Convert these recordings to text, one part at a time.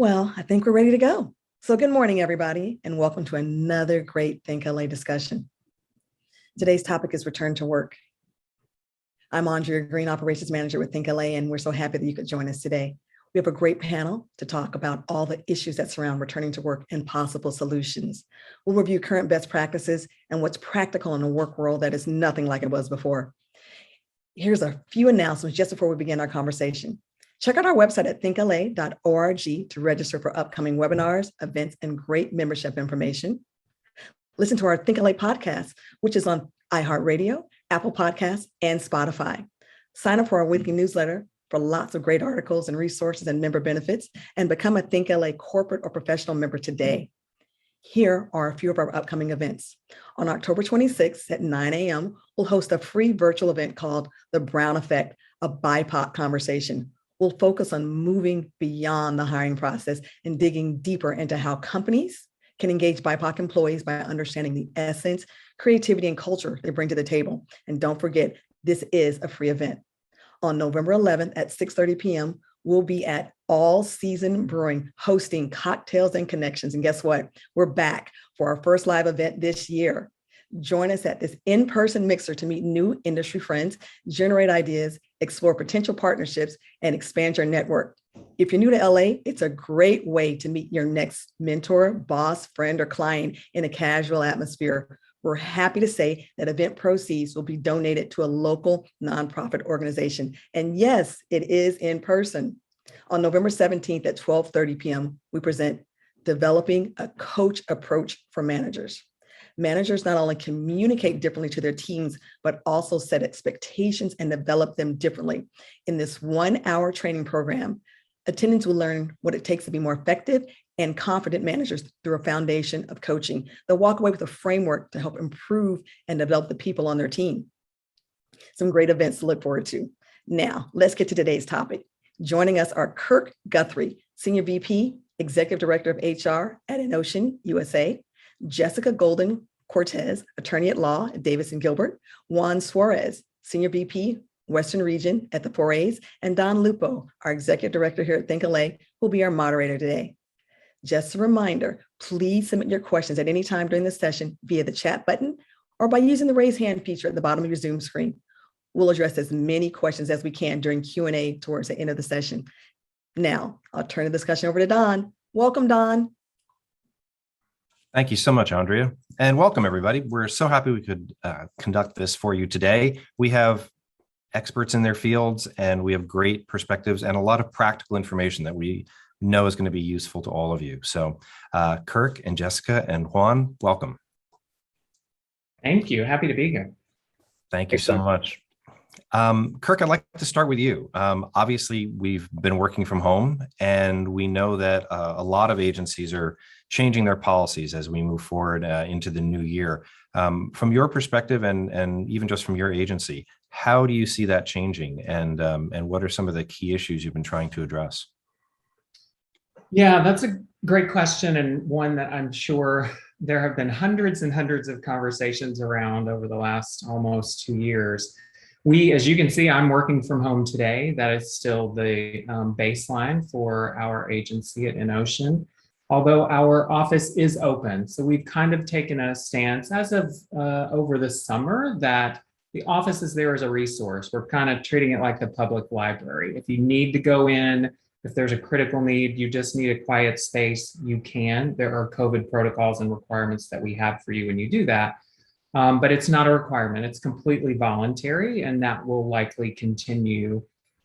Well, I think we're ready to go. So good morning, everybody, and welcome to another great ThinkLA discussion. Today's topic is return to work. I'm Andrea Green, Operations Manager with ThinkLA, and we're so happy that you could join us today. We have a great panel to talk about all the issues that surround returning to work and possible solutions. We'll review current best practices and what's practical in a work world that is nothing like it was before. Here's a few announcements just before we begin our conversation. Check out our website at thinkla.org to register for upcoming webinars, events, and great membership information. Listen to our ThinkLA podcast, which is on iHeartRadio, Apple Podcasts, and Spotify. Sign up for our weekly newsletter for lots of great articles and resources and member benefits, and become a ThinkLA corporate or professional member today. Here are a few of our upcoming events. On October 26th at 9 a.m., we'll host a free virtual event called The Brown Effect, a BIPOC conversation. We'll focus on moving beyond the hiring process and digging deeper into how companies can engage BIPOC employees by understanding the essence, creativity, and culture they bring to the table. And don't forget, this is a free event. On November 11th at 6:30 p.m., we'll be at All Season Brewing hosting Cocktails and Connections. And guess what? We're back for our first live event this year. Join us at this in-person mixer to meet new industry friends, generate ideas, explore potential partnerships, and expand your network. If you're new to LA, it's a great way to meet your next mentor, boss, friend, or client in a casual atmosphere. We're happy to say that event proceeds will be donated to a local nonprofit organization. And yes, it is in person. On November 17th at 12:30 p.m., we present Developing a Coach Approach for Managers. Managers not only communicate differently to their teams, but also set expectations and develop them differently. In this 1-hour training program, attendants will learn what it takes to be more effective and confident managers through a foundation of coaching. They'll walk away with a framework to help improve and develop the people on their team. Some great events to look forward to. Now, let's get to today's topic. Joining us are Kirk Guthrie, Senior VP, Executive Director of HR at InOcean USA, Jessica Golden Cortez, Attorney at Law at Davis and Gilbert, Juan Suarez, Senior VP, Western Region at the 4As, and Don Lupo, our Executive Director here at ThinkLA, will be our moderator today. Just a reminder, please submit your questions at any time during the session via the chat button or by using the raise hand feature at the bottom of your Zoom screen. We'll address as many questions as we can during Q&A towards the end of the session. Now, I'll turn the discussion over to Don. Welcome, Don. Thank you so much, Andrea, and welcome everybody. We're so happy we could conduct this for you today. We have experts in their fields and we have great perspectives and a lot of practical information that we know is going to be useful to all of you. So Kirk and Jessica and Juan, welcome. Thank you. Happy to be here. Thank you so much. Kirk, I'd like to start with you. Obviously, we've been working from home and we know that a lot of agencies are changing their policies as we move forward into the new year. From your perspective and even just from your agency, how do you see that changing and what are some of the key issues you've been trying to address? Yeah, that's a great question and one that I'm sure there have been hundreds and hundreds of conversations around over the last almost 2 years. As you can see, I'm working from home today. That is still the baseline for our agency at InOcean, although our office is open. So we've kind of taken a stance as of over the summer that the office is there as a resource. We're kind of treating it like the public library. If you need to go in, if there's a critical need, you just need a quiet space, you can. There are COVID protocols and requirements that we have for you when you do that. But it's not a requirement. It's completely voluntary, and that will likely continue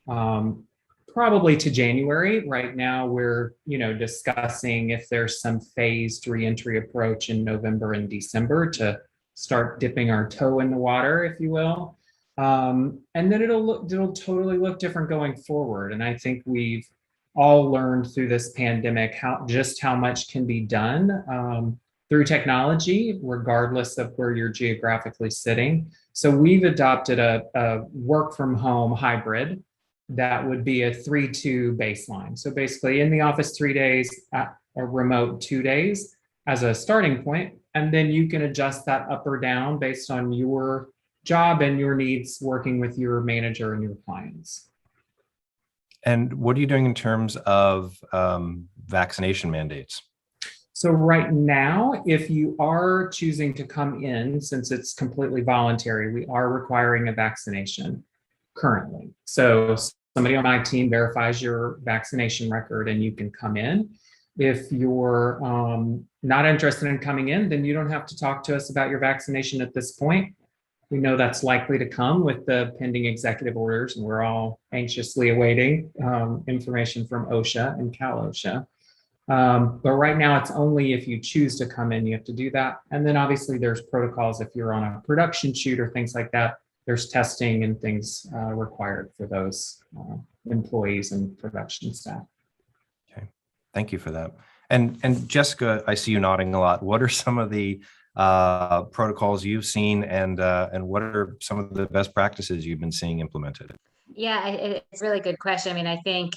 probably to January. Right now, we're discussing if there's some phased reentry approach in November and December to start dipping our toe in the water, if you will. And then it'll totally look different going forward. And I think we've all learned through this pandemic how much can be done through technology, regardless of where you're geographically sitting. So we've adopted a work from home hybrid that would be a 3-2 baseline. So basically in the office 3 days, a remote 2 days as a starting point. And then you can adjust that up or down based on your job and your needs working with your manager and your clients. And what are you doing in terms of vaccination mandates? So right now, if you are choosing to come in, since it's completely voluntary, we are requiring a vaccination currently. So somebody on my team verifies your vaccination record and you can come in. If you're not interested in coming in, then you don't have to talk to us about your vaccination at this point. We know that's likely to come with the pending executive orders, and we're all anxiously awaiting information from OSHA and Cal OSHA. But right now, it's only if you choose to come in, you have to do that. And then obviously there's protocols if you're on a production shoot or things like that. There's testing and things required for those employees and production staff. Okay, thank you for that. And Jessica, I see you nodding a lot. What are some of the protocols you've seen, and what are some of the best practices you've been seeing implemented? Yeah, it's a really good question. I mean, I think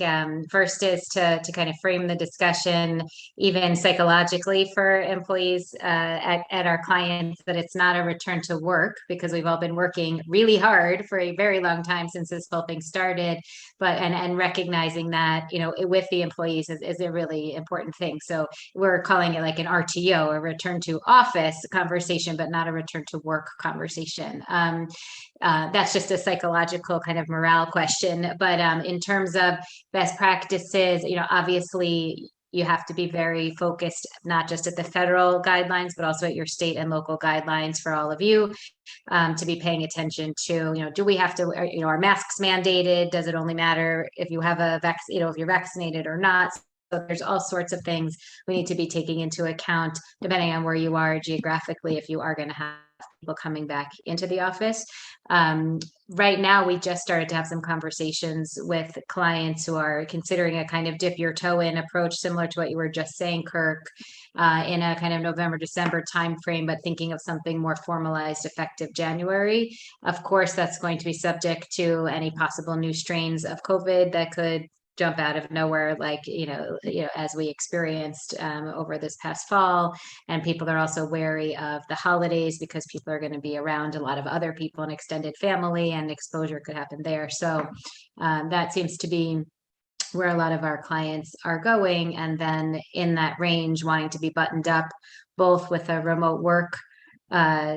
first is to kind of frame the discussion, even psychologically for employees at our clients, that it's not a return to work, because we've all been working really hard for a very long time since this whole thing started. But and recognizing that, you know, with the employees is a really important thing. So we're calling it like an RTO, a return to office conversation, but not a return to work conversation. That's just a psychological kind of morale question. But in terms of best practices, you know, obviously you have to be very focused, not just at the federal guidelines, but also at your state and local guidelines for all of you to be paying attention to, you know, do we have to, you know, are masks mandated? Does it only matter if you have a vaccine, you know, if you're vaccinated or not? So there's all sorts of things we need to be taking into account, depending on where you are geographically, if you are going to have people coming back into the office. Right now, we just started to have some conversations with clients who are considering a kind of dip your toe in approach, similar to what you were just saying, Kirk, in a kind of November, December timeframe, but thinking of something more formalized effective January. Of course, that's going to be subject to any possible new strains of COVID that could jump out of nowhere, like, you know, as we experienced over this past fall. And people are also wary of the holidays because people are going to be around a lot of other people and extended family, and exposure could happen there. So that seems to be where a lot of our clients are going. And then in that range, wanting to be buttoned up, both with a remote work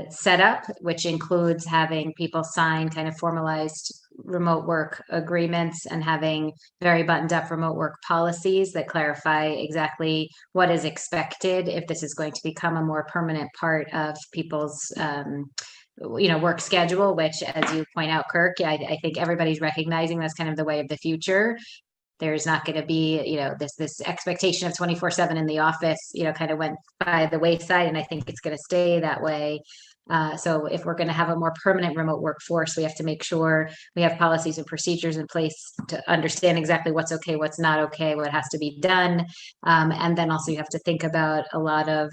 setup, which includes having people sign kind of formalized remote work agreements and having very buttoned up remote work policies that clarify exactly what is expected if this is going to become a more permanent part of people's you know, work schedule, which, as you point out, Kirk, I think everybody's recognizing that's kind of the way of the future. There's not going to be, you know, this expectation of 24/7 in the office, you know, kind of went by the wayside, and I think it's going to stay that way. So if we're going to have a more permanent remote workforce, we have to make sure we have policies and procedures in place to understand exactly what's okay, what's not okay, what has to be done. And then also you have to think about a lot of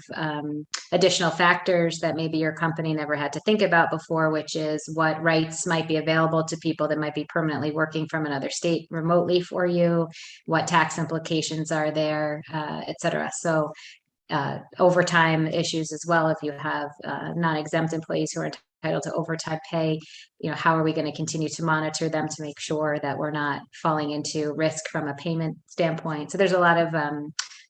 additional factors that maybe your company never had to think about before, which is what rights might be available to people that might be permanently working from another state remotely for you, what tax implications are there, et cetera. So overtime issues as well. If you have non-exempt employees who are entitled to overtime pay, you know, how are we going to continue to monitor them to make sure that we're not falling into risk from a payment standpoint? So there's a lot of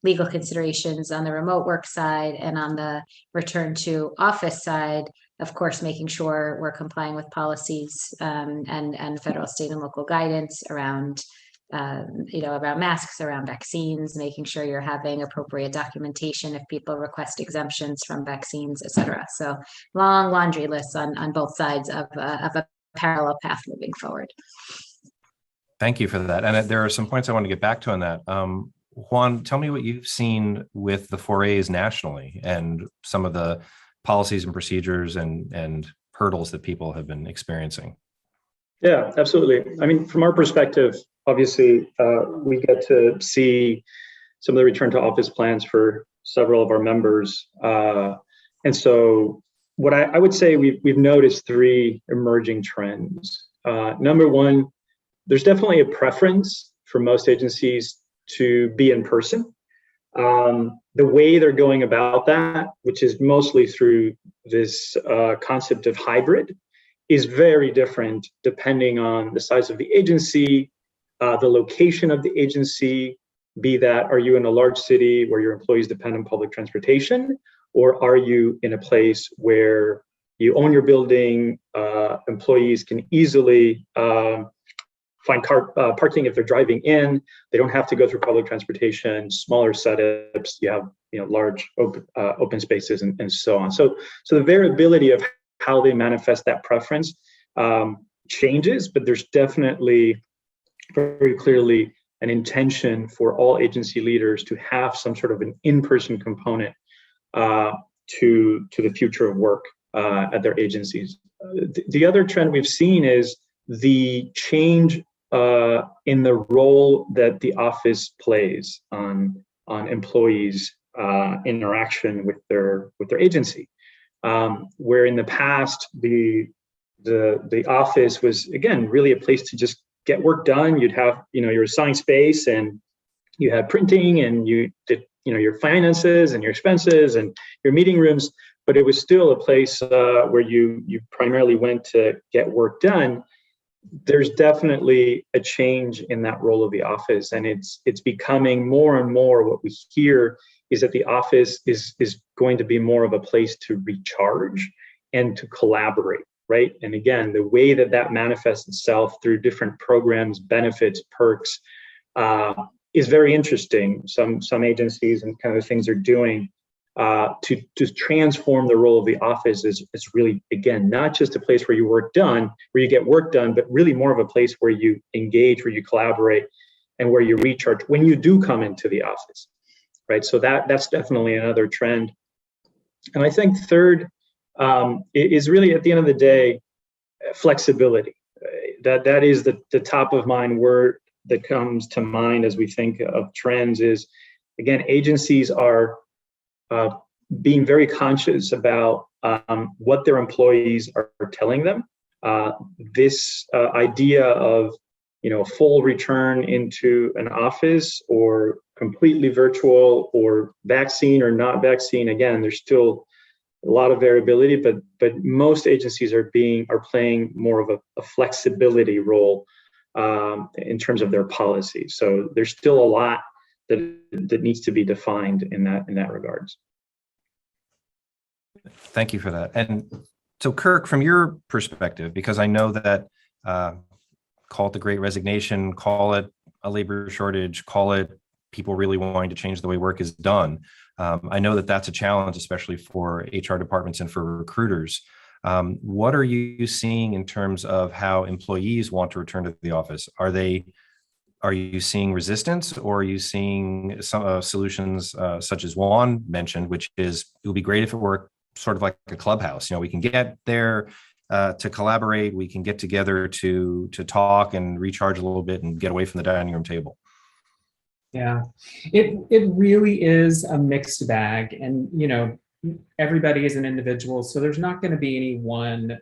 legal considerations on the remote work side, and on the return to office side, of course, making sure we're complying with policies and federal, state, and local guidance around you know, around masks, around vaccines, making sure you're having appropriate documentation if people request exemptions from vaccines, et cetera. So long laundry lists on both sides of a parallel path moving forward. Thank you for that. And there are some points I want to get back to on that. Juan, tell me what you've seen with the 4As nationally and some of the policies and procedures and hurdles that people have been experiencing. Yeah, absolutely. I mean, from our perspective, obviously, we get to see some of the return to office plans for several of our members. And so what I would say we've noticed three emerging trends. Number one, there's definitely a preference for most agencies to be in person. The way they're going about that, which is mostly through this concept of hybrid, is very different depending on the size of the agency, the location of the agency, be that are you in a large city where your employees depend on public transportation, or are you in a place where you own your building, employees can easily find parking if they're driving in. They don't have to go through public transportation, smaller setups, you have large open spaces and so on. So the variability of how they manifest that preference changes, but there's definitely very clearly an intention for all agency leaders to have some sort of an in-person component to the future of work at their agencies. The other trend we've seen is the change in the role that the office plays on employees' interaction with their agency. Where in the past the office was, again, really a place to just get work done. You'd have your assigned space, and you had printing, and you did your finances and your expenses and your meeting rooms, but it was still a place where you primarily went to get work done. There's definitely a change in that role of the office, and it's becoming more and more what we hear is that the office is going to be more of a place to recharge and to collaborate, right? And again, the way that manifests itself through different programs, benefits, perks, is very interesting. Some agencies and kind of things they're doing to transform the role of the office is really, again, not just a place where you get work done, but really more of a place where you engage, where you collaborate, and where you recharge when you do come into the office, right? So that's definitely another trend. And I think third is really, at the end of the day, flexibility. That is the top of mind word that comes to mind as we think of trends. Is, again, agencies are being very conscious about what their employees are telling them. This idea of full return into an office, or completely virtual, or vaccine or not vaccine. Again, there's still a lot of variability, but most agencies are playing more of a flexibility role in terms of their policy. So there's still a lot that needs to be defined in that regards. Thank you for that. And so, Kirk, from your perspective, because I know that call it the Great Resignation, call it a labor shortage, call it people really wanting to change the way work is done. I know that that's a challenge, especially for HR departments and for recruiters. What are you seeing in terms of how employees want to return to the office? Are you seeing resistance, or are you seeing some solutions such as Juan mentioned, which is it would be great if it were sort of like a clubhouse? We can get there to collaborate, we can get together to talk and recharge a little bit and get away from the dining room table. Yeah, it really is a mixed bag, and everybody is an individual, so there's not going to be any one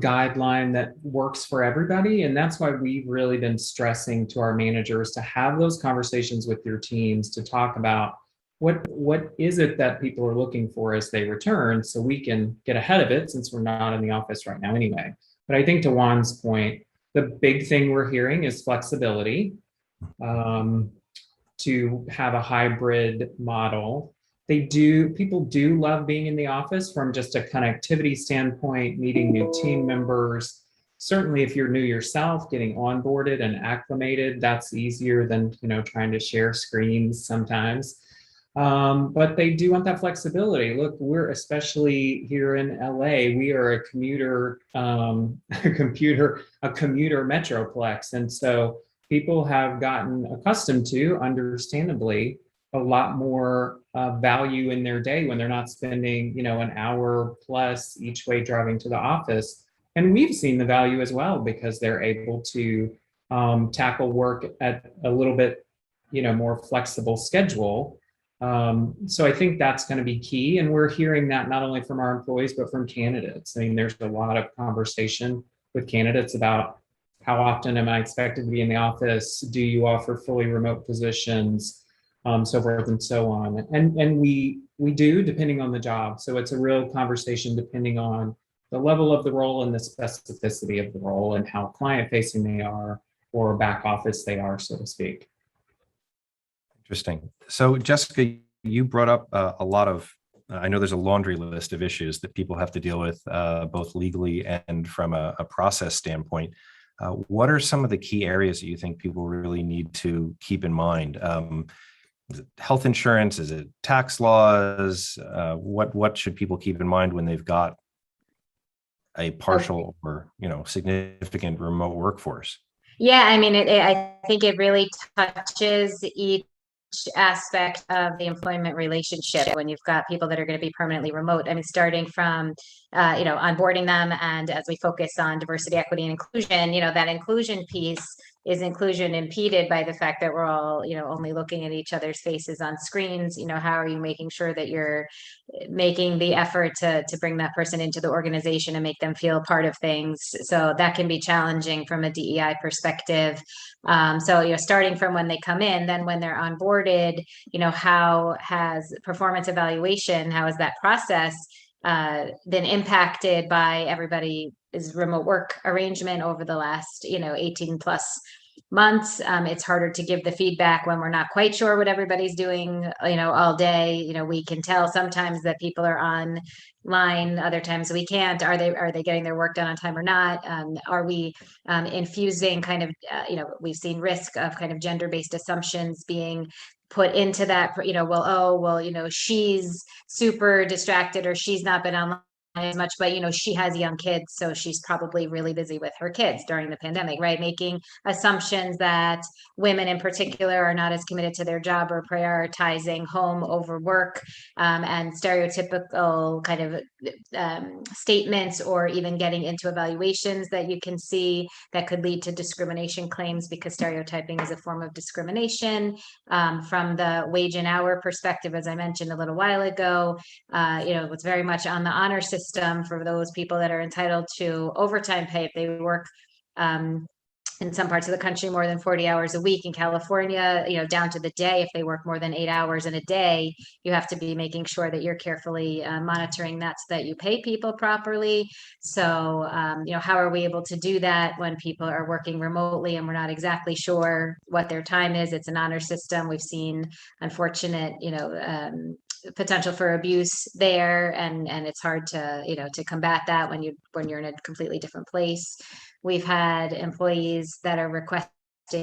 guideline that works for everybody. And that's why we've really been stressing to our managers to have those conversations with your teams to talk about what is it that people are looking for as they return, so we can get ahead of it, since we're not in the office right now anyway. But I think to Juan's point, the big thing we're hearing is flexibility, to have a hybrid model. People do love being in the office from just a connectivity standpoint, meeting new team members. Certainly if you're new yourself, getting onboarded and acclimated, that's easier than trying to share screens sometimes. But they do want that flexibility. Look, we're, especially here in LA, we are a commuter metroplex. And so people have gotten accustomed to, understandably, a lot more value in their day when they're not spending, an hour plus each way driving to the office. And we've seen the value as well, because they're able to tackle work at a little bit, more flexible schedule. So I think that's going to be key. And we're hearing that not only from our employees, but from candidates. I mean, there's a lot of conversation with candidates about how often am I expected to be in the office? Do you offer fully remote positions? So forth and so on. And we do, depending on the job. So it's a real conversation depending on the level of the role and the specificity of the role and how client-facing they are or back office they are, so to speak. Interesting. So Jessica, you brought up a lot of, I know there's a laundry list of issues that people have to deal with, both legally and from a process standpoint. What are some of the key areas that you think people really need to keep in mind? Is it health insurance? Is it tax laws? What should people keep in mind when they've got a partial or significant remote workforce? Yeah, I mean, I think it really touches each aspect of the employment relationship when you've got people that are going to be permanently remote. I mean, starting from onboarding them, and as we focus on diversity, equity, and inclusion, that inclusion piece is inclusion impeded by the fact that we're all only looking at each other's faces on screens. How are you making sure that you're making the effort to bring that person into the organization and make them feel part of things? So that can be challenging from a DEI perspective. So starting from when they come in, then when they're onboarded, how has performance evaluation, how has that process been impacted by everybody's remote work arrangement over the last 18 plus months? It's harder to give the feedback when we're not quite sure what everybody's doing all day. We can tell sometimes that people are online, other times we can't. Are they getting their work done on time or not? Are we infusing kind of we've seen risk of kind of gender-based assumptions being put into that, she's super distracted, or she's not been online as much, but she has young kids, so she's probably really busy with her kids during the pandemic, right? Making assumptions that women in particular are not as committed to their job or prioritizing home over work, and stereotypical kind of statements, or even getting into evaluations that you can see that could lead to discrimination claims, because stereotyping is a form of discrimination. From the wage and hour perspective, as I mentioned a little while ago, it's very much on the honor system for those people that are entitled to overtime pay if they work in some parts of the country more than 40 hours a week. In California, down to the day, if they work more than 8 hours in a day, you have to be making sure that you're carefully monitoring that so that you pay people properly. So, how are we able to do that when people are working remotely and we're not exactly sure what their time is? It's an honor system. We've seen unfortunate, potential for abuse there, and it's hard to to combat that when you're in a completely different place. We've had employees that are requesting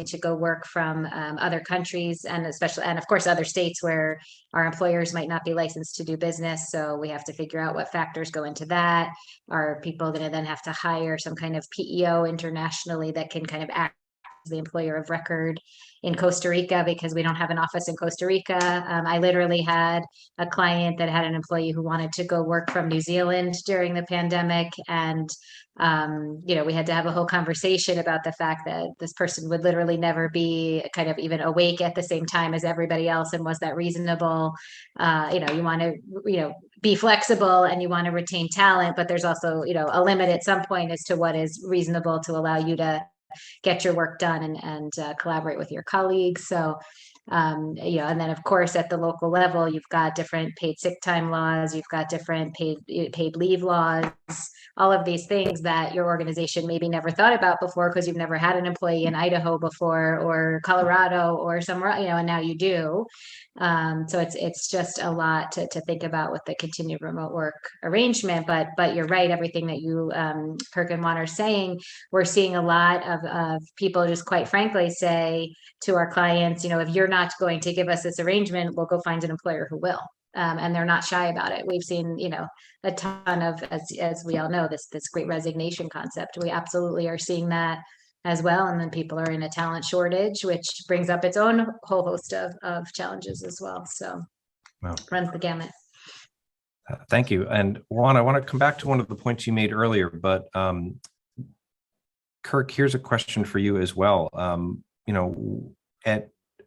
to go work from other countries, and of course other states where our employers might not be licensed to do business. So we have to figure out what factors go into that. Are people going to then have to hire some kind of PEO internationally that can kind of act as the employer of record in Costa Rica, because we don't have an office in Costa Rica? I literally had a client that had an employee who wanted to go work from New Zealand during the pandemic, and we had to have a whole conversation about the fact that this person would literally never be kind of even awake at the same time as everybody else, and was that reasonable? You want to be flexible, and you want to retain talent, but there's also a limit at some point as to what is reasonable to allow you to get your work done and collaborate with your colleagues. So, and then of course at the local level, you've got different paid sick time laws, you've got different paid leave laws, all of these things that your organization maybe never thought about before because you've never had an employee in Idaho before, or Colorado, or somewhere, and now you do. So it's just a lot to think about with the continued remote work arrangement. But you're right, everything that you, Kirk and Juan, are saying. We're seeing a lot of people just quite frankly say to our clients, if you're not going to give us this arrangement, we'll go find an employer who will. And they're not shy about it. We've seen, a ton of, as we all know, this great resignation concept. We absolutely are seeing that as well. And then people are in a talent shortage, which brings up its own whole host of challenges as well. So runs the gamut. Thank you. And Juan, I want to come back to one of the points you made earlier, but Kirk, here's a question for you as well.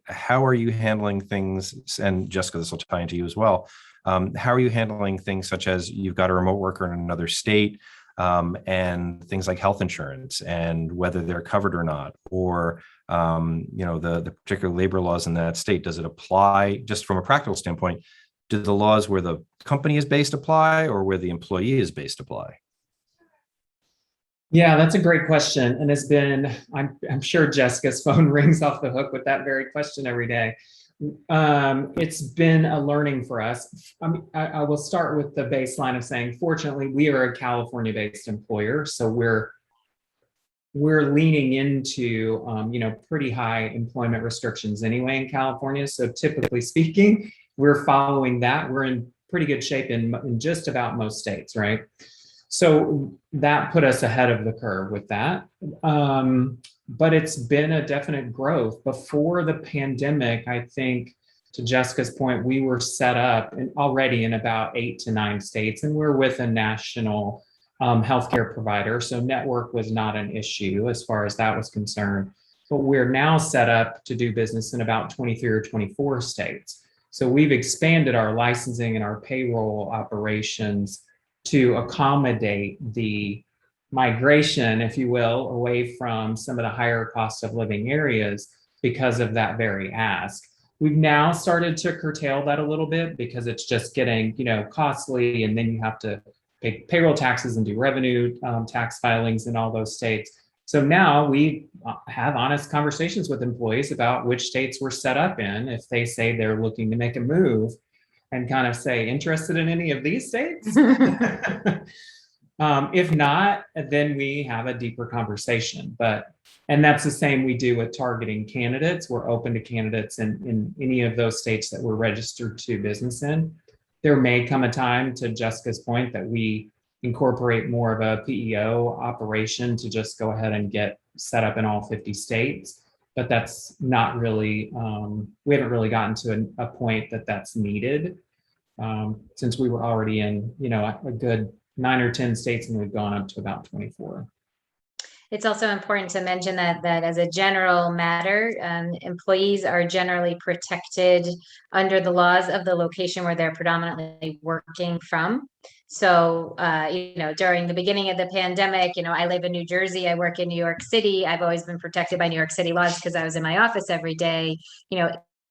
How are you handling things, and Jessica, this will tie into you as well. How are you handling things such as you've got a remote worker in another state, and things like health insurance and whether they're covered or not, or the particular labor laws in that state? Does it apply just from a practical standpoint? Do the laws where the company is based apply, or where the employee is based apply? Yeah, that's a great question. And it's been, I'm sure Jessica's phone rings off the hook with that very question every day. It's been a learning for us. I will start with the baseline of saying, fortunately, we are a California-based employer, so we're leaning into pretty high employment restrictions anyway in California. So typically speaking, we're following that. We're in pretty good shape in just about most states, right? So that put us ahead of the curve with that. But it's been a definite growth. Before the pandemic, I think, to Jessica's point, we were set up already in about 8 to 9 states, and we're with a national healthcare provider. So network was not an issue as far as that was concerned. But we're now set up to do business in about 23 or 24 states. So we've expanded our licensing and our payroll operations to accommodate the migration, if you will, away from some of the higher cost of living areas because of that very ask. We've now started to curtail that a little bit because it's just getting, costly, and then you have to pay payroll taxes and do revenue tax filings in all those states. So now we have honest conversations with employees about which states we're set up in if they say they're looking to make a move, and kind of say, interested in any of these states? If not, then we have a deeper conversation. And that's the same we do with targeting candidates. We're open to candidates in any of those states that we're registered to business in. There may come a time, to Jessica's point, that we incorporate more of a PEO operation to just go ahead and get set up in all 50 states. But that's not really, we haven't really gotten to a point that that's needed, since we were already in, a good 9 or 10 states, and we've gone up to about 24. It's also important to mention that as a general matter, employees are generally protected under the laws of the location where they're predominantly working from. So, during the beginning of the pandemic, I live in New Jersey, I work in New York City. I've always been protected by New York City laws because I was in my office every day.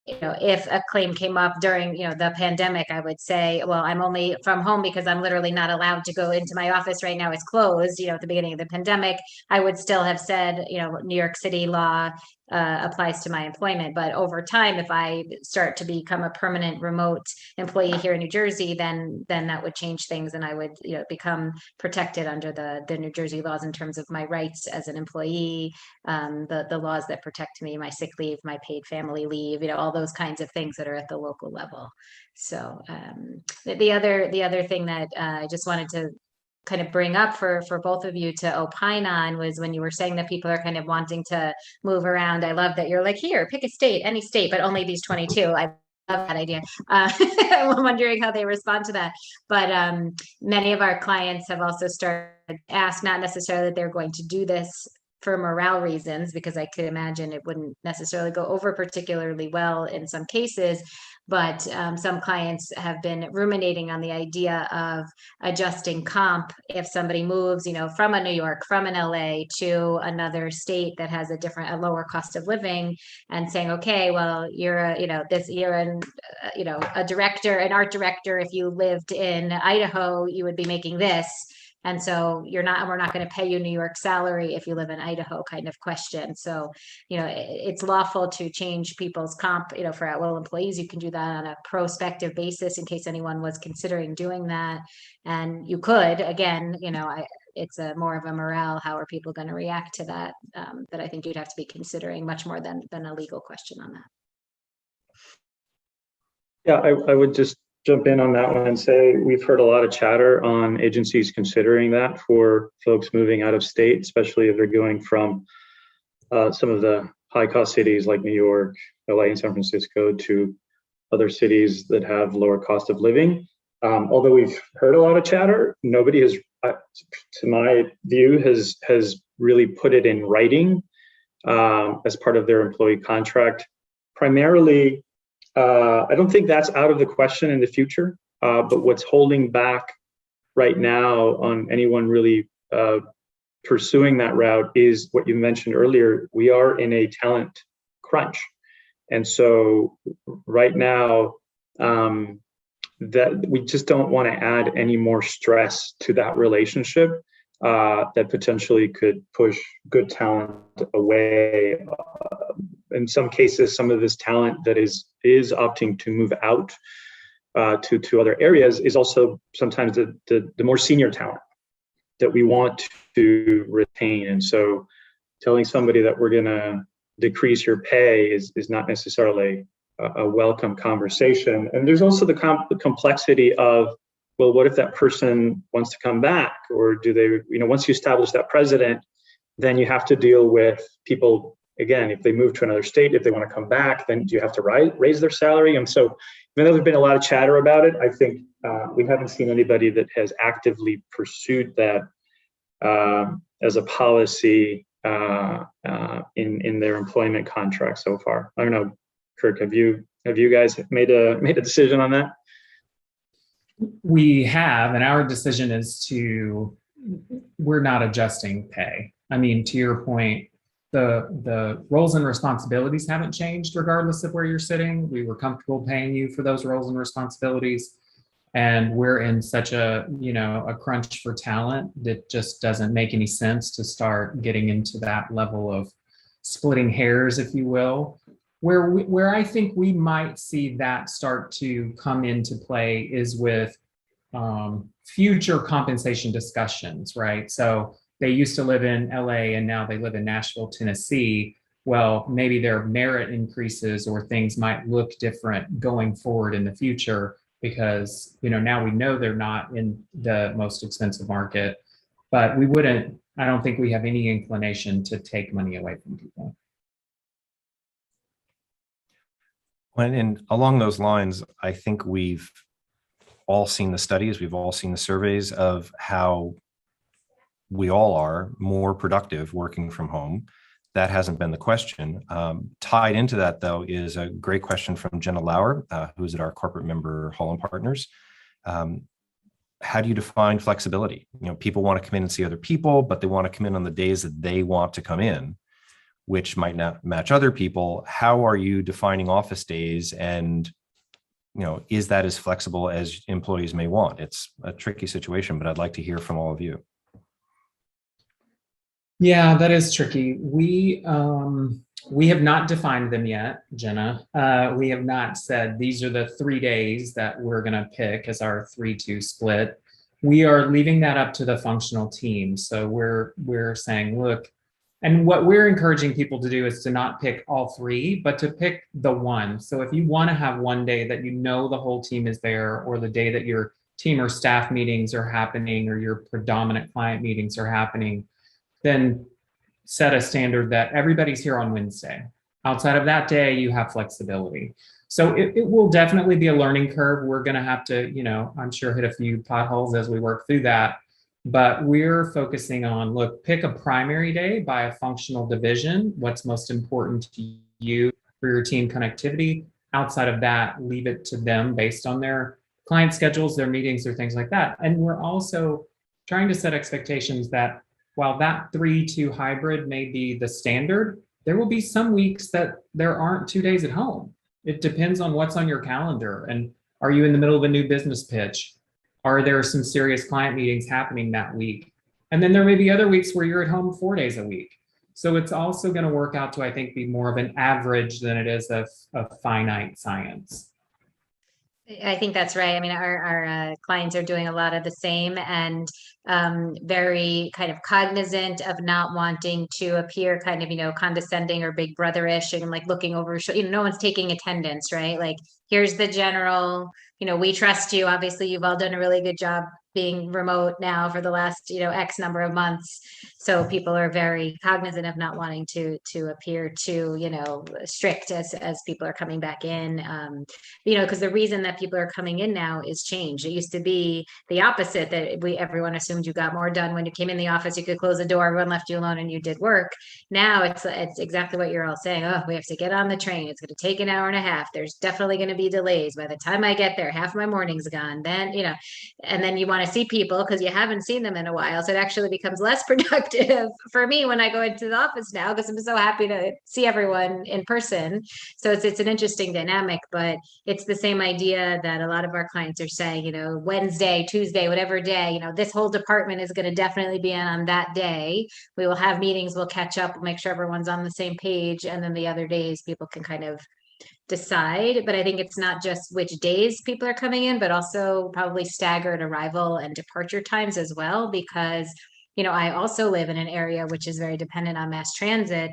If a claim came up during, the pandemic, I would say, well, I'm only from home because I'm literally not allowed to go into my office right now. It's closed, at the beginning of the pandemic. I would still have said, New York City law applies to my employment. But over time, if I start to become a permanent remote employee here in New Jersey, then that would change things, and I would, become protected under the New Jersey laws in terms of my rights as an employee, the laws that protect me, my sick leave, my paid family leave, all those kinds of things that are at the local level. So the other thing that I just wanted to kind of bring up for both of you to opine on was when you were saying that people are kind of wanting to move around. I love that you're like, here, pick a state, any state, but only these 22. I love that idea. I'm wondering how they respond to that. But many of our clients have also started to ask, not necessarily that they're going to do this for morale reasons, because I could imagine it wouldn't necessarily go over particularly well in some cases. But some clients have been ruminating on the idea of adjusting comp if somebody moves, from a New York, from an LA to another state that has a lower cost of living, and saying, okay, well, you're a director, an art director. If you lived in Idaho, you would be making this. And so we're not going to pay you New York salary if you live in Idaho, kind of question. So, it's lawful to change people's comp, for at-will employees. You can do that on a prospective basis in case anyone was considering doing that. And you could, again, it's more of a morale. How are people going to react to that? That I think you'd have to be considering much more than a legal question on that. Yeah, I would just jump in on that one and say we've heard a lot of chatter on agencies considering that for folks moving out of state, especially if they're going from some of the high cost cities like New York, LA, and San Francisco to other cities that have lower cost of living. Although we've heard a lot of chatter, nobody has, to my view, has really put it in writing as part of their employee contract. Primarily, I don't think that's out of the question in the future, but what's holding back right now on anyone really pursuing that route is what you mentioned earlier. We are in a talent crunch. And so right now, that we just don't want to add any more stress to that relationship that potentially could push good talent away. In some cases, some of this talent that is opting to move out to other areas is also sometimes the more senior talent that we want to retain. And so telling somebody that we're going to decrease your pay is not necessarily a welcome conversation. And there's also the complexity of, well, what if that person wants to come back? Or do they, once you establish that precedent, then you have to deal with people, again, if they move to another state, if they want to come back, then do you have to raise their salary? And so even though there's been a lot of chatter about it, I think we haven't seen anybody that has actively pursued that as a policy in their employment contract so far. I don't know, Kirk, have you guys made a decision on that? We have, and our decision is we're not adjusting pay. I mean, to your point, the roles and responsibilities haven't changed regardless of where you're sitting. We were comfortable paying you for those roles and responsibilities. And we're in such a crunch for talent that just doesn't make any sense to start getting into that level of splitting hairs, if you will. Where I think we might see that start to come into play is with future compensation discussions, right? So they used to live in LA and now they live in Nashville, Tennessee. Well, maybe their merit increases or things might look different going forward in the future, because now we know they're not in the most expensive market, but I don't think we have any inclination to take money away from people. And along those lines, I think we've all seen the studies, we've all seen the surveys of how we all are more productive working from home. That hasn't been the question. Tied into that, though, is a great question from Jenna Lauer, who's at our corporate member Holland Partners. How do you define flexibility? People want to come in and see other people, but they want to come in on the days that they want to come in, which might not match other people. How are you defining office days? And, is that as flexible as employees may want? It's a tricky situation, but I'd like to hear from all of you. Yeah, that is tricky. We have not defined them yet, Jenna. We have not said these are the 3 days that we're going to pick as our 3-2 split. We are leaving that up to the functional team. So we're saying, look, and what we're encouraging people to do is to not pick all 3, but to pick the one. So if you want to have one day that the whole team is there, or the day that your team or staff meetings are happening, or your predominant client meetings are happening, then set a standard that everybody's here on Wednesday. Outside of that day, you have flexibility. So it will definitely be a learning curve. We're going to have to, I'm sure hit a few potholes as we work through that. But we're focusing on, look, pick a primary day by a functional division. What's most important to you for your team connectivity? Outside of that, leave it to them based on their client schedules, their meetings, or things like that. And we're also trying to set expectations that while that 3-2 hybrid may be the standard, there will be some weeks that there aren't 2 days at home. It depends on what's on your calendar. And are you in the middle of a new business pitch? Are there some serious client meetings happening that week? And then there may be other weeks where you're at home 4 days a week. So it's also going to work out to, I think, be more of an average than it is a finite science. I think that's right. I mean, our clients are doing a lot of the same, and very kind of cognizant of not wanting to appear kind of, condescending or big brotherish and like looking over, no one's taking attendance, right? Like, here's the general, we trust you. Obviously, you've all done a really good job being remote now for the last, X number of months. So people are very cognizant of not wanting to appear too, strict as people are coming back in. Because the reason that people are coming in now is change. It used to be the opposite, that everyone assumed you got more done when you came in the office. You could close the door, everyone left you alone, and you did work. Now it's exactly what you're all saying. Oh, we have to get on the train. It's going to take an hour and a half. There's definitely going to be delays. By the time I get there, half my morning's gone. Then, and then you want want to see people because you haven't seen them in a while. So it actually becomes less productive for me when I go into the office now, because I'm so happy to see everyone in person. So it's an interesting dynamic, but it's the same idea that a lot of our clients are saying, you know, Wednesday, Tuesday, whatever day, you know, this whole department is going to definitely be in on that day. We will have meetings, we'll catch up, we'll make sure everyone's on the same page. And then the other days people can kind of decide. But I think it's not just which days people are coming in, but also probably staggered arrival and departure times as well, because, you know, I also live in an area which is very dependent on mass transit.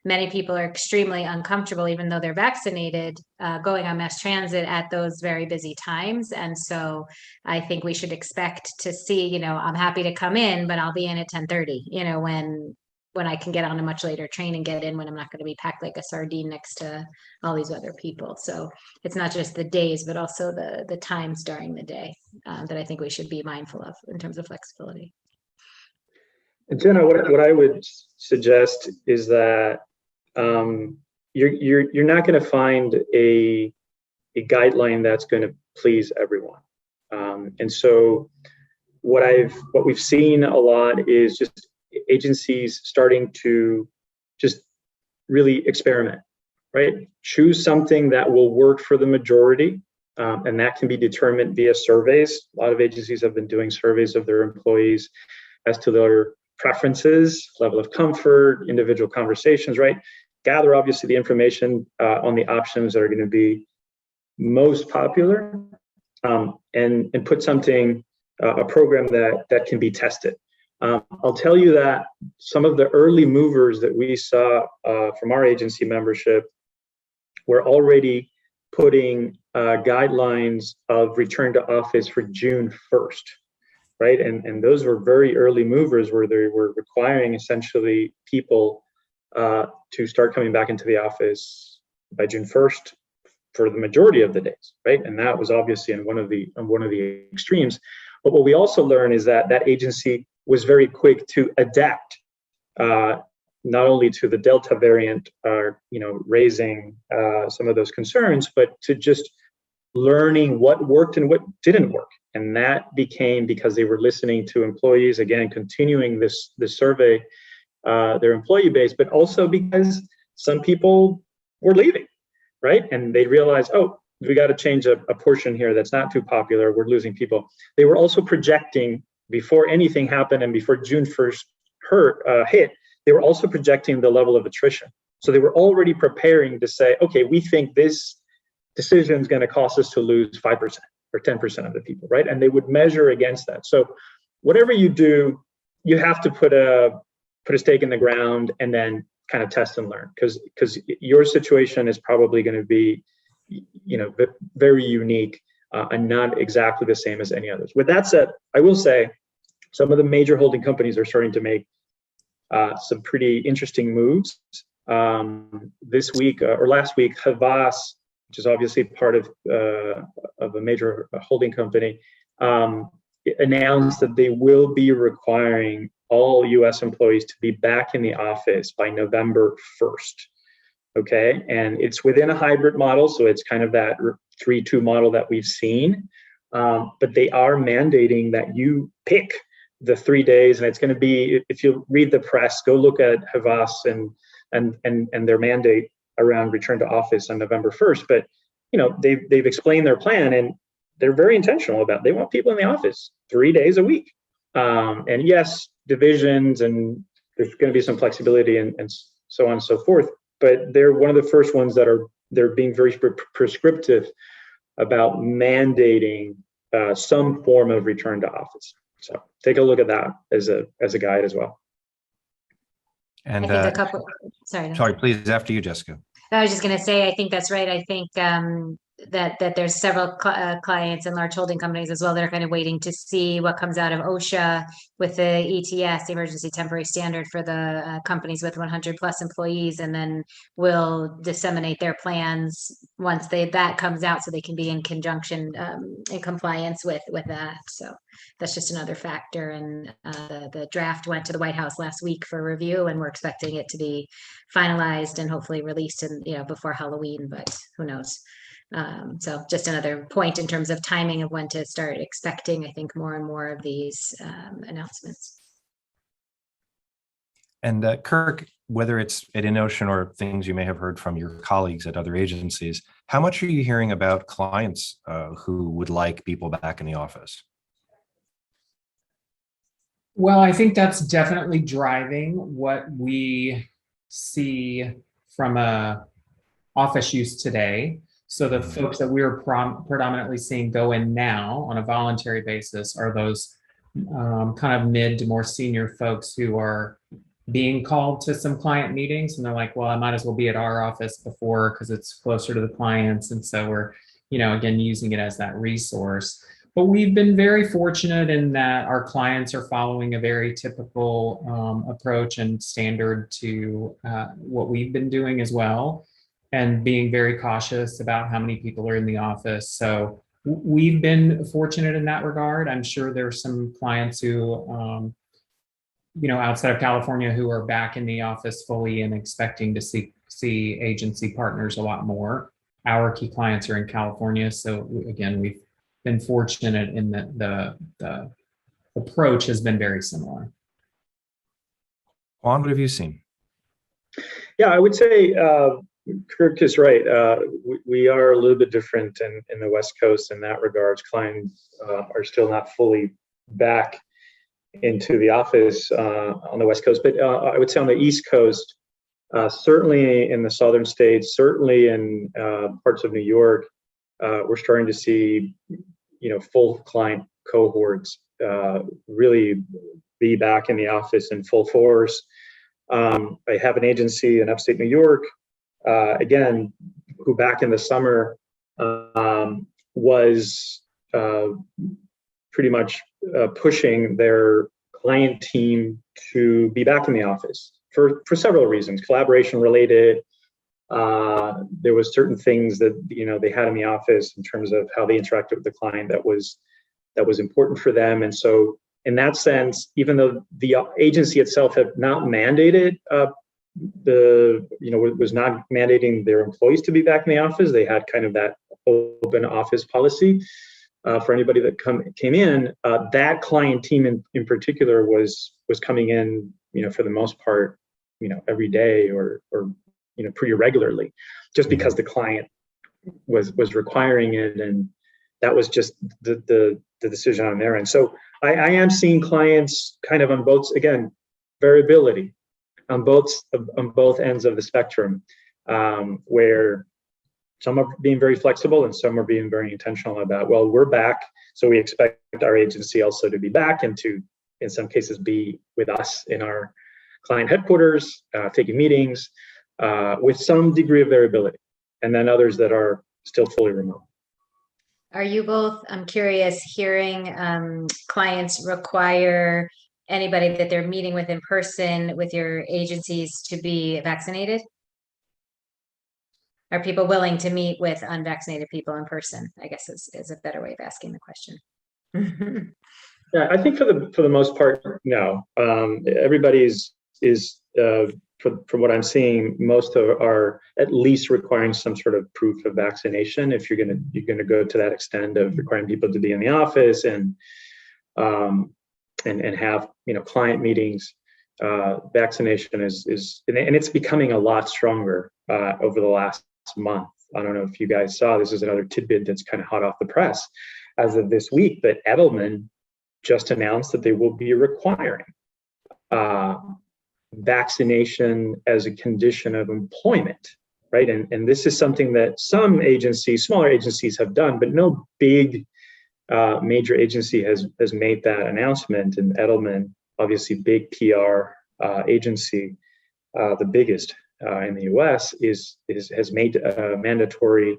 Many people are extremely uncomfortable, even though they're vaccinated, going on mass transit at those very busy times. And so I think we should expect to see, you know, I'm happy to come in, but I'll be in at 10:30, you know, when I can get on a much later train and get in when I'm not going to be packed like a sardine next to all these other people. So it's not just the days, but also the times during the day that I think we should be mindful of in terms of flexibility. And Jenna, what I would suggest is that you're not going to find a guideline that's going to please everyone. And so what we've seen a lot is just agencies starting to just really experiment, right? Choose something that will work for the majority, and that can be determined via surveys. A lot of agencies have been doing surveys of their employees as to their preferences, level of comfort, individual conversations, right? Gather obviously the information on the options that are going to be most popular, and put something, a program that can be tested. I'll tell you that some of the early movers that we saw from our agency membership were already putting guidelines of return to office for June 1st, right? And those were very early movers where they were requiring essentially people to start coming back into the office by June 1st for the majority of the days, right? And that was obviously on one of the extremes. But what we also learned is that agency was very quick to adapt, not only to the Delta variant, raising some of those concerns, but to just learning what worked and what didn't work. And that became because they were listening to employees, again, continuing this survey, their employee base, but also because some people were leaving, right? And they realized, oh, we got to change a portion here that's not too popular. We're losing people. They were also projecting, before anything happened and before June 1st hit, they were also projecting the level of attrition. So they were already preparing to say, okay, we think this decision is going to cost us to lose 5% or 10% of the people, right? And they would measure against that. So whatever you do, you have to put a stake in the ground and then kind of test and learn, because your situation is probably going to be, very unique and not exactly the same as any others. With that said, I will say some of the major holding companies are starting to make some pretty interesting moves. This week or last week, Havas, which is obviously part of a major holding company, announced that they will be requiring all U.S. employees to be back in the office by November 1st. Okay, and it's within a hybrid model, so it's kind of that 3-2 model that we've seen, but they are mandating that you pick the 3 days, and it's going to be, if you read the press, go look at Havas and their mandate around return to office on November 1st. But they've explained their plan, and they're very intentional about it. They want people in the office 3 days a week, and yes, divisions, and there's going to be some flexibility and so on and so forth. But they're one of the first ones they're being very prescriptive about mandating some form of return to office. So take a look at that as a guide as well. And I think a couple. Sorry, please, after you, Jessica. I was just going to say, I think that's right. I think that there's several clients and large holding companies as well that are kind of waiting to see what comes out of OSHA with the ETS, the Emergency Temporary Standard for the companies with 100 plus employees, and then will disseminate their plans once that comes out, so they can be in conjunction in compliance with that. So that's just another factor. And the draft went to the White House last week for review, and we're expecting it to be finalized and hopefully released before Halloween, but who knows. So just another point in terms of timing of when to start expecting, I think, more and more of these announcements. And Kirk, whether it's at InOcean or things you may have heard from your colleagues at other agencies, how much are you hearing about clients who would like people back in the office? Well, I think that's definitely driving what we see from a office use today. So the folks that we're predominantly seeing go in now on a voluntary basis are those kind of mid to more senior folks who are being called to some client meetings, and they're like, well, I might as well be at our office before because it's closer to the clients. And so we're, again, using it as that resource. But we've been very fortunate in that our clients are following a very typical approach and standard to what we've been doing as well, and being very cautious about how many people are in the office. So we've been fortunate in that regard. I'm sure there's some clients who, outside of California who are back in the office fully and expecting to see agency partners a lot more. Our key clients are in California. So again, we've been fortunate in that the approach has been very similar. Juan, what have you seen? Yeah, I would say Kirk is right. We are a little bit different in the West Coast in that regards. Clients are still not fully back into the office on the West Coast, but I would say on the East Coast, certainly in the southern states, certainly in parts of New York, we're starting to see, full client cohorts really be back in the office in full force. I have an agency in upstate New York, again, who back in the summer was pretty much pushing their client team to be back in the office for several reasons, collaboration related. There was certain things that they had in the office in terms of how they interacted with the client that was important for them. And so in that sense, even though the agency itself had not mandated was not mandating their employees to be back in the office, they had kind of that open office policy for anybody that came in. That client team in particular was coming in, for the most part, every day or pretty regularly, just because the client was requiring it, and that was just the decision on their end. So I am seeing clients kind of on both, again, variability on both ends of the spectrum, where some are being very flexible and some are being very intentional about, well, we're back, so we expect our agency also to be back and to, in some cases, be with us in our client headquarters, taking meetings, with some degree of variability, and then others that are still fully remote. Are you both, I'm curious, hearing clients require anybody that they're meeting with in person with your agencies to be vaccinated? Are people willing to meet with unvaccinated people in person? I guess is a better way of asking the question. Yeah, I think for the most part, no. Everybody is from what I'm seeing, most are at least requiring some sort of proof of vaccination. If you're gonna go to that extent of requiring people to be in the office and have client meetings, vaccination is and it's becoming a lot stronger over the last month. I don't know if you guys saw, this is another tidbit that's kind of hot off the press as of this week, but Edelman just announced that they will be requiring vaccination as a condition of employment, right? And this is something that some agencies, smaller agencies, have done, but no big major agency has made that announcement. And Edelman, obviously big PR agency, the biggest in the US, has made mandatory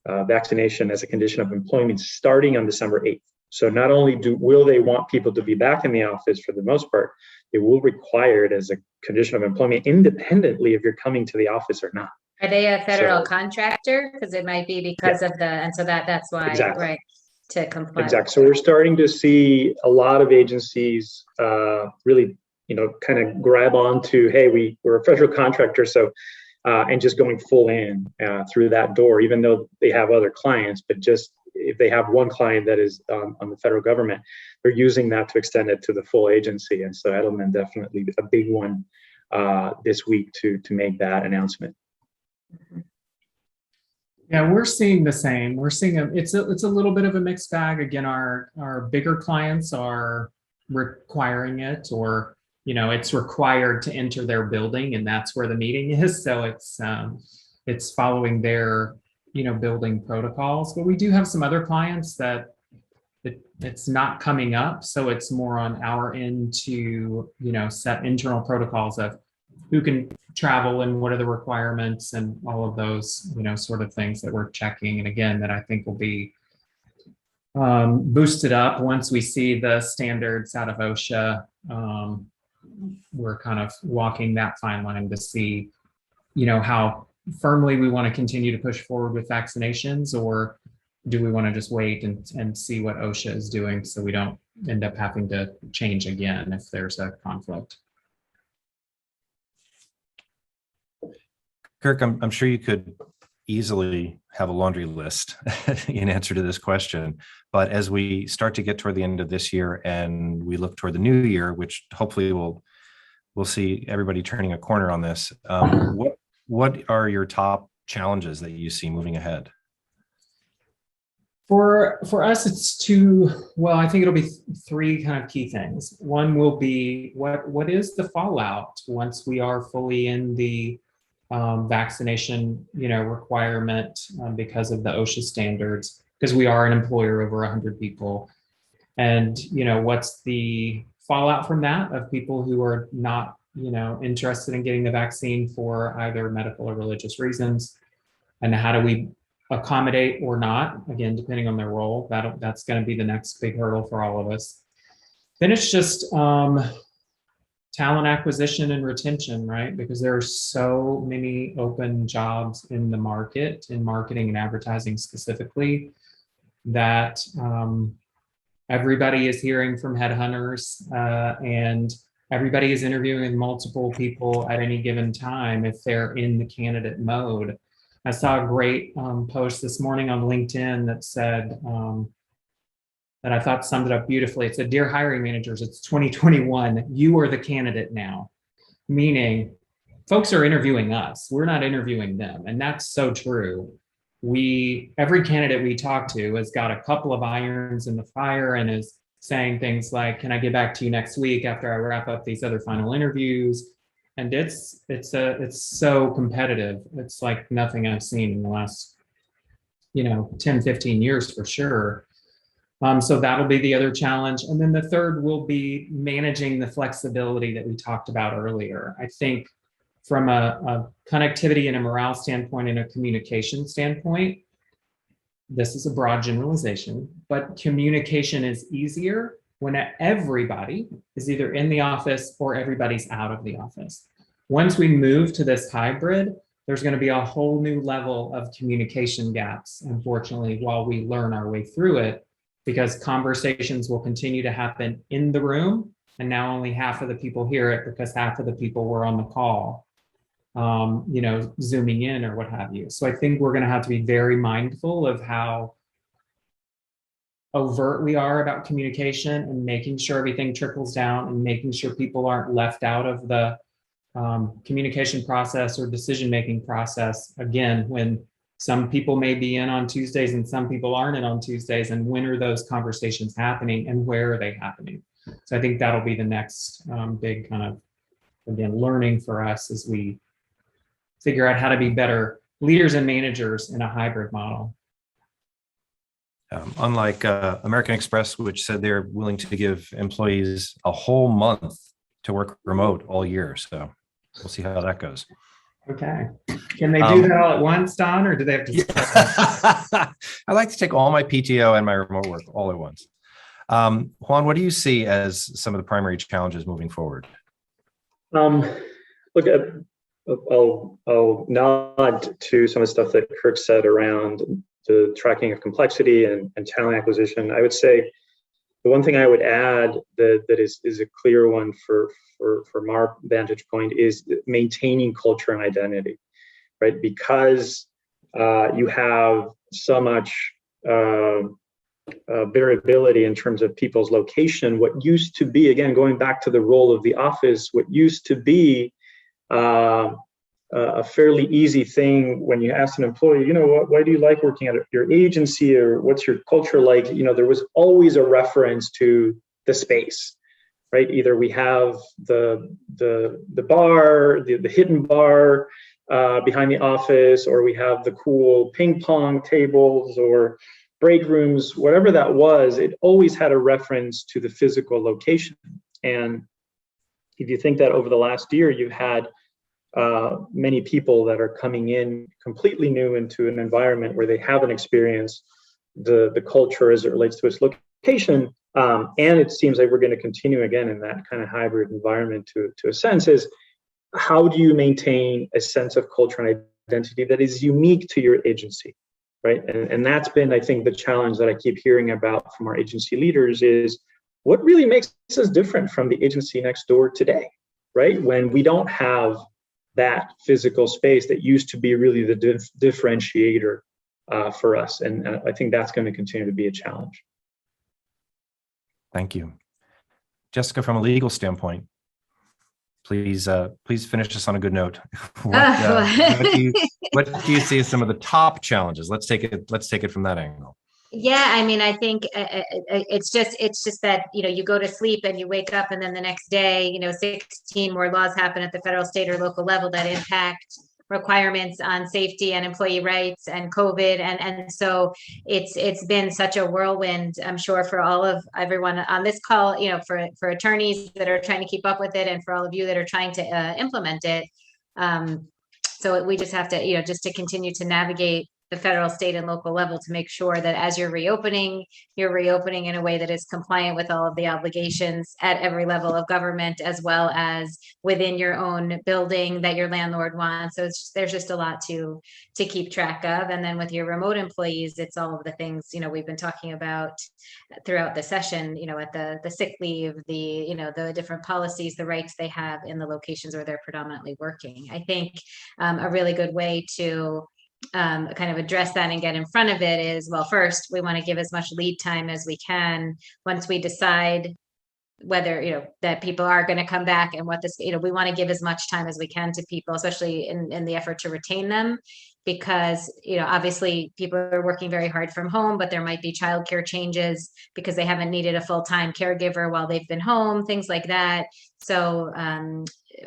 vaccination as a condition of employment starting on December 8th. So not only will they want people to be back in the office for the most part, they will require it as a condition of employment independently if you're coming to the office or not. Are they a federal contractor? Because it might be because of and so that's why, exactly. Right, to comply. Exactly. So we're starting to see a lot of agencies really, kind of grab onto, hey, we're a federal contractor, so and just going full in through that door, even though they have other clients. But just if they have one client that is on the federal government, they're using that to extend it to the full agency. And so Edelman definitely a big one this week to make that announcement. Yeah, we're seeing the same. We're seeing it's a little bit of a mixed bag. Again, our bigger clients are requiring it, or it's required to enter their building, and that's where the meeting is. So it's following their building protocols. But we do have some other clients that it's not coming up, so it's more on our end to set internal protocols of who can travel and what are the requirements and all of those sort of things that we're checking. And again, that I think will be boosted up once we see the standards out of OSHA. We're kind of walking that fine line to see how firmly we want to continue to push forward with vaccinations, or do we want to just wait and see what OSHA is doing so we don't end up having to change again if there's a conflict. Kirk, I'm sure you could easily have a laundry list in answer to this question. But as we start to get toward the end of this year and we look toward the new year, which hopefully we'll see everybody turning a corner on this, what are your top challenges that you see moving ahead? For us, it's I think it'll be three kind of key things. One will be what is the fallout once we are fully in the vaccination, requirement because of the OSHA standards, because we are an employer over 100 people. And, what's the fallout from that of people who are not, interested in getting the vaccine for either medical or religious reasons? And how do we accommodate or not, again, depending on their role? That's going to be the next big hurdle for all of us. Then it's just talent acquisition and retention, right? Because there are so many open jobs in the market, in marketing and advertising specifically, that everybody is hearing from headhunters, and everybody is interviewing with multiple people at any given time if they're in the candidate mode. I saw a great post this morning on LinkedIn that said, that I thought summed it up beautifully. It said, "Dear hiring managers, it's 2021. You are the candidate now." Meaning, folks are interviewing us. We're not interviewing them. And that's so true. Every candidate we talk to has got a couple of irons in the fire and is saying things like, "Can I get back to you next week after I wrap up these other final interviews?" And it's so competitive. It's like nothing I've seen in the last 10, 15 years for sure. So that'll be the other challenge. And then the third will be managing the flexibility that we talked about earlier. I think from a connectivity and a morale standpoint and a communication standpoint, this is a broad generalization, but communication is easier when everybody is either in the office or everybody's out of the office. Once we move to this hybrid, there's going to be a whole new level of communication gaps, unfortunately, while we learn our way through it, because conversations will continue to happen in the room, and now only half of the people hear it because half of the people were on the call, zooming in or what have you. So I think we're going to have to be very mindful of how overt we are about communication and making sure everything trickles down and making sure people aren't left out of the communication process or decision-making process. Again, when some people may be in on Tuesdays and some people aren't in on Tuesdays, and when are those conversations happening and where are they happening? So I think that'll be the next big kind of, again, learning for us as we figure out how to be better leaders and managers in a hybrid model. Unlike American Express, which said they're willing to give employees a whole month to work remote all year. So we'll see how that goes. Okay. Can they do that all at once, Don, or do they have to? I like to take all my PTO and my remote work all at once. Juan, what do you see as some of the primary challenges moving forward? Look, I'll nod to some of the stuff that Kirk said around the tracking of complexity and talent acquisition. I would say the one thing I would add that is a clear one from our vantage point is maintaining culture and identity. right? Because you have so much variability in terms of people's location. What used to be, again, going back to the role of the office, what used to be a fairly easy thing when you ask an employee, why do you like working at your agency, or what's your culture like? There was always a reference to the space, right? Either we have the bar, the hidden bar behind the office, or we have the cool ping pong tables or break rooms, whatever that was. It always had a reference to the physical location. And if you think that over the last year, you've had many people that are coming in completely new into an environment where they haven't experienced the culture as it relates to its location. And it seems like we're going to continue again in that kind of hybrid environment to a sense, is how do you maintain a sense of culture and identity that is unique to your agency, right? And that's been, I think, the challenge that I keep hearing about from our agency leaders is what really makes us different from the agency next door today, right? When we don't have that physical space that used to be really the differentiator for us. And I think that's going to continue to be a challenge. Thank you. Jessica, from a legal standpoint, please finish us on a good note. What do you see as some of the top challenges? Let's take it from that angle. Yeah, I mean, I think it's just that, you go to sleep and you wake up, and then the next day, 16 more laws happen at the federal, state, or local level that impact requirements on safety and employee rights and COVID. And so it's been such a whirlwind, I'm sure, for everyone on this call, for attorneys that are trying to keep up with it, and for all of you that are trying to implement it. So we just have to, just to continue to navigate the federal, state, and local level to make sure that as you're reopening in a way that is compliant with all of the obligations at every level of government, as well as within your own building that your landlord wants. So there's just a lot to keep track of. And then with your remote employees, it's all of the things, we've been talking about throughout the session, at the sick leave, the different policies, the rights they have in the locations where they're predominantly working. I think a really good way to kind of address that and get in front of it is, well, first, we want to give as much lead time as we can once we decide whether, that people are going to come back, and what this, we want to give as much time as we can to people, especially in the effort to retain them, because, obviously people are working very hard from home, but there might be childcare changes because they haven't needed a full-time caregiver while they've been home, things like that. So,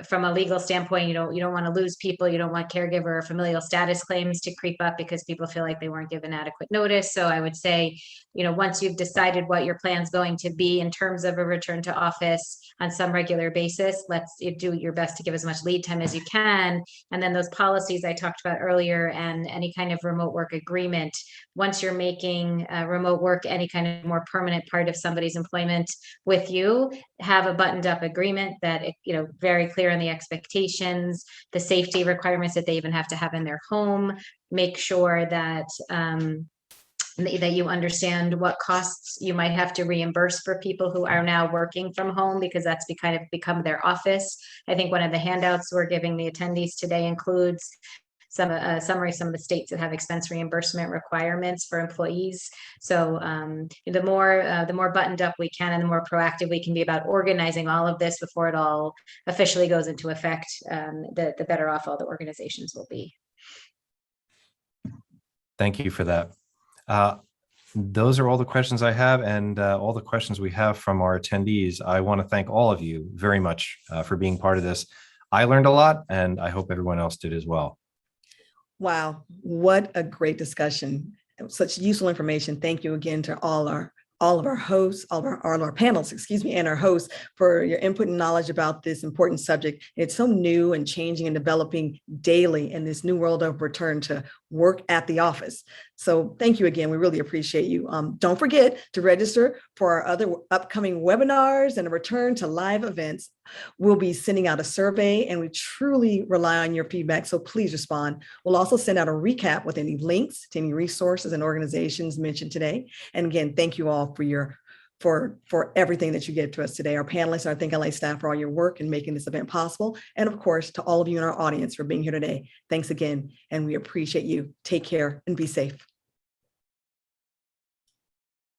from a legal standpoint, you don't want to lose people. You don't want caregiver or familial status claims to creep up because people feel like they weren't given adequate notice. So I would say, once you've decided what your plan's going to be in terms of a return to office on some regular basis, let's do your best to give as much lead time as you can. And then those policies I talked about earlier, and any kind of remote work agreement, once you're making remote work any kind of more permanent part of somebody's employment with you, have a buttoned up agreement that, very clear on the expectations, the safety requirements that they even have to have in their home. Make sure that that you understand what costs you might have to reimburse for people who are now working from home, because that's become their office. I think one of the handouts we're giving the attendees today includes some summary, some of the states that have expense reimbursement requirements for employees. So the more buttoned up we can, and the more proactive we can be about organizing all of this before it all officially goes into effect, the better off all the organizations will be. Thank you for that. Those are all the questions I have, and all the questions we have from our attendees. I want to thank all of you very much for being part of this. I learned a lot, and I hope everyone else did as well. Wow, what a great discussion. Such useful information. Thank you again to all of our hosts, all of our panelists, and our hosts for your input and knowledge about this important subject. It's so new and changing and developing daily in this new world of return to work at the office. So thank you again. We really appreciate you. Don't forget to register for our other upcoming webinars and a return to live events. We'll be sending out a survey, and we truly rely on your feedback. So please respond. We'll also send out a recap with any links to any resources and organizations mentioned today. And again, thank you all for your for everything that you give to us today. Our panelists and our ThinkLA staff for all your work in making this event possible. And of course, to all of you in our audience for being here today, thanks again. And we appreciate you. Take care and be safe.